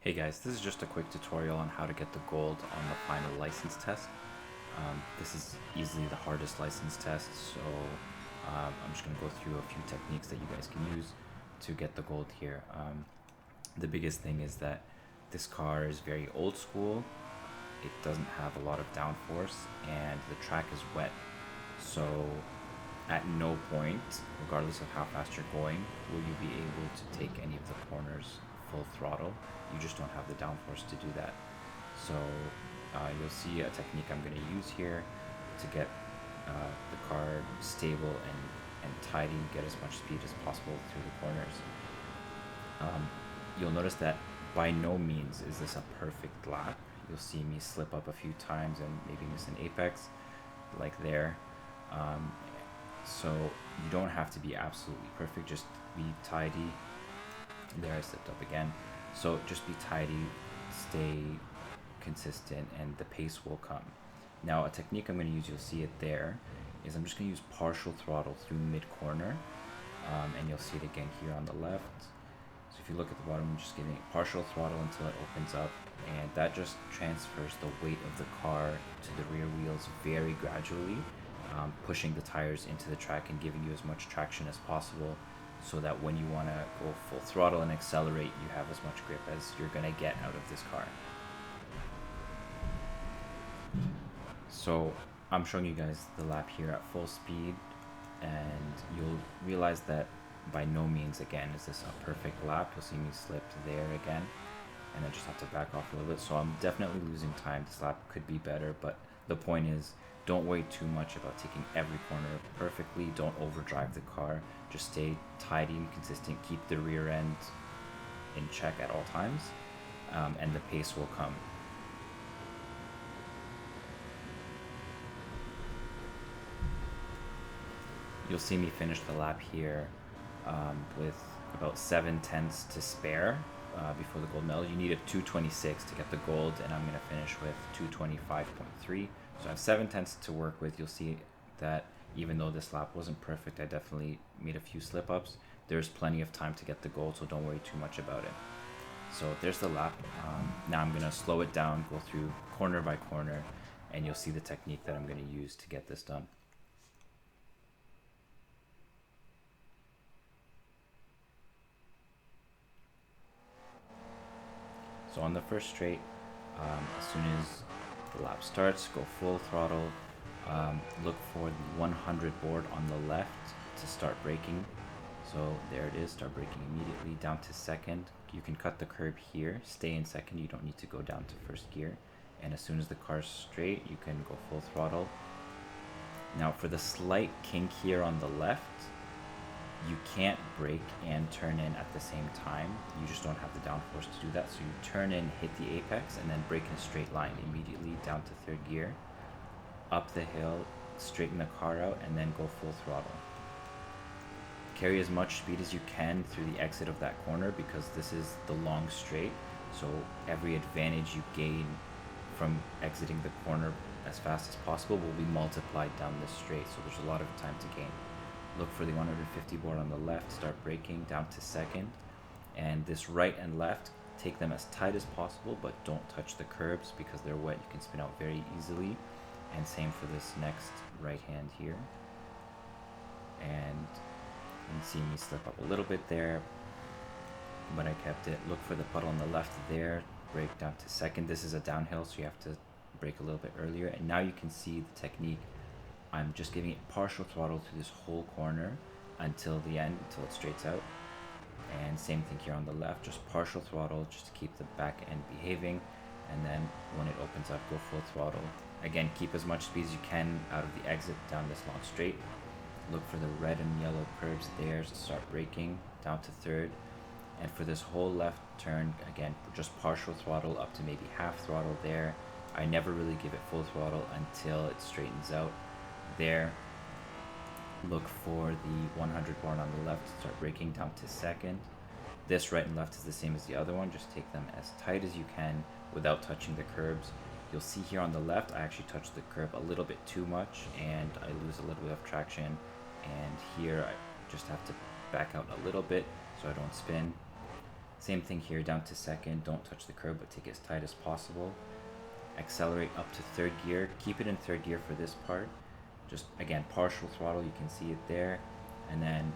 Hey guys, this is just a quick tutorial on how to get the gold on the final license test. This is easily the hardest license test, so I'm just going to go through a few techniques that you guys can use to get the gold here. The biggest thing is that this car is very old school. It doesn't have a lot of downforce and the track is wet. So at no point, regardless of how fast you're going, will you be able to take any of the corners full throttle. You just don't have the downforce to do that. So you'll see a technique I'm going to use here to get the car stable and tidy, get as much speed as possible through the corners. You'll notice that by no means is this a perfect lap. You'll see me slip up a few times and maybe miss an apex like there. So you don't have to be absolutely perfect, just be tidy. There, I slipped up again. So just be tidy, stay consistent, and the pace will come. Now a technique I'm going to use, you'll see it there, is I'm just going to use partial throttle through mid-corner, and you'll see it again here on the left. So if you look at the bottom, I'm just giving it partial throttle until it opens up, and that just transfers the weight of the car to the rear wheels very gradually, pushing the tires into the track and giving you as much traction as possible, so that when you want to go full throttle and accelerate, you have as much grip as you're going to get out of this car. So I'm showing you guys the lap here at full speed, and you'll realize that by no means, again, is this a perfect lap. You'll see me slip there again, and then just have to back off a little bit. So I'm definitely losing time. This lap could be better, but the point is, don't worry too much about taking every corner perfectly. Don't overdrive the car. Just stay tidy and consistent. Keep the rear end in check at all times, and the pace will come. You'll see me finish the lap here with about 7/10 to spare before the gold medal. You need a 226 to get the gold, and I'm going to finish with 225.3. So I have 7/10 to work with. You'll see that even though this lap wasn't perfect, I definitely made a few slip-ups. There's plenty of time to get the gold, so don't worry too much about it. So there's the lap. Now I'm going to slow it down, go through corner by corner, and you'll see the technique that I'm going to use to get this done. So on the first straight, as soon as the lap starts, go full throttle. Look for the 100 board on the left to start braking. So there it is, start braking immediately. Down to second. You can cut the curb here, stay in second, you don't need to go down to first gear. And as soon as the car's straight, you can go full throttle. Now for the slight kink here on the left, you can't brake and turn in at the same time. You just don't have the downforce to do that. So you turn in, hit the apex, and then brake in a straight line immediately down to third gear, up the hill, straighten the car out, and then go full throttle. Carry as much speed as you can through the exit of that corner, because this is the long straight. So every advantage you gain from exiting the corner as fast as possible will be multiplied down this straight. So there's a lot of time to gain. Look for the 150 board on the left, start braking down to second, and this right and left, take them as tight as possible, but don't touch the curbs because they're wet. You can spin out very easily, and same for this next right hand here. And you can see me slip up a little bit there, but I kept it. Look for the puddle on the left there, brake down to second. This is a downhill, so you have to brake a little bit earlier, and now you can see the technique. I'm just giving it partial throttle through this whole corner until the end, until it straights out. And same thing here on the left, just partial throttle just to keep the back end behaving. And then when it opens up, go full throttle. Again, keep as much speed as you can out of the exit down this long straight. Look for the red and yellow curbs there, so start braking down to third. And for this whole left turn, again, just partial throttle up to maybe half throttle there. I never really give it full throttle until it straightens out. There, look for the 100 board on the left, start braking down to second. This right and left is the same as the other one, just take them as tight as you can without touching the curbs. You'll see here on the left, I actually touched the curb a little bit too much and I lose a little bit of traction, and here I just have to back out a little bit so I don't spin. Same thing here, down to second. Don't touch the curb, but take it as tight as possible. Accelerate up to third gear. Keep it in third gear for this part. Just again, partial throttle, you can see it there. And then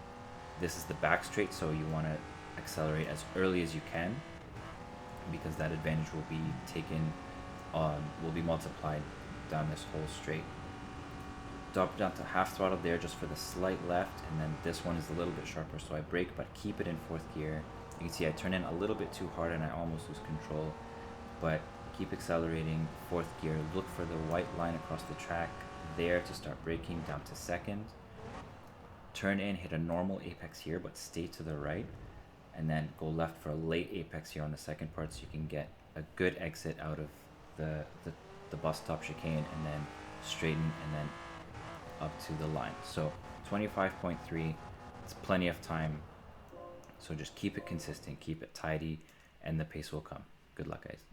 this is the back straight, so you want to accelerate as early as you can, because that advantage will be taken will be multiplied down this whole straight. Drop down to half throttle there just for the slight left, and then this one is a little bit sharper, so I brake but keep it in fourth gear. You can see I turn in a little bit too hard and I almost lose control, but keep accelerating, fourth gear. Look for the white line across the track there to start braking, down to second. Turn in, hit a normal apex here, but stay to the right, and then go left for a late apex here on the second part, so you can get a good exit out of the bus stop chicane, and then straighten and then up to the line. So 25.3, it's plenty of time. So just keep it consistent, keep it tidy, and the pace will come. Good luck, guys.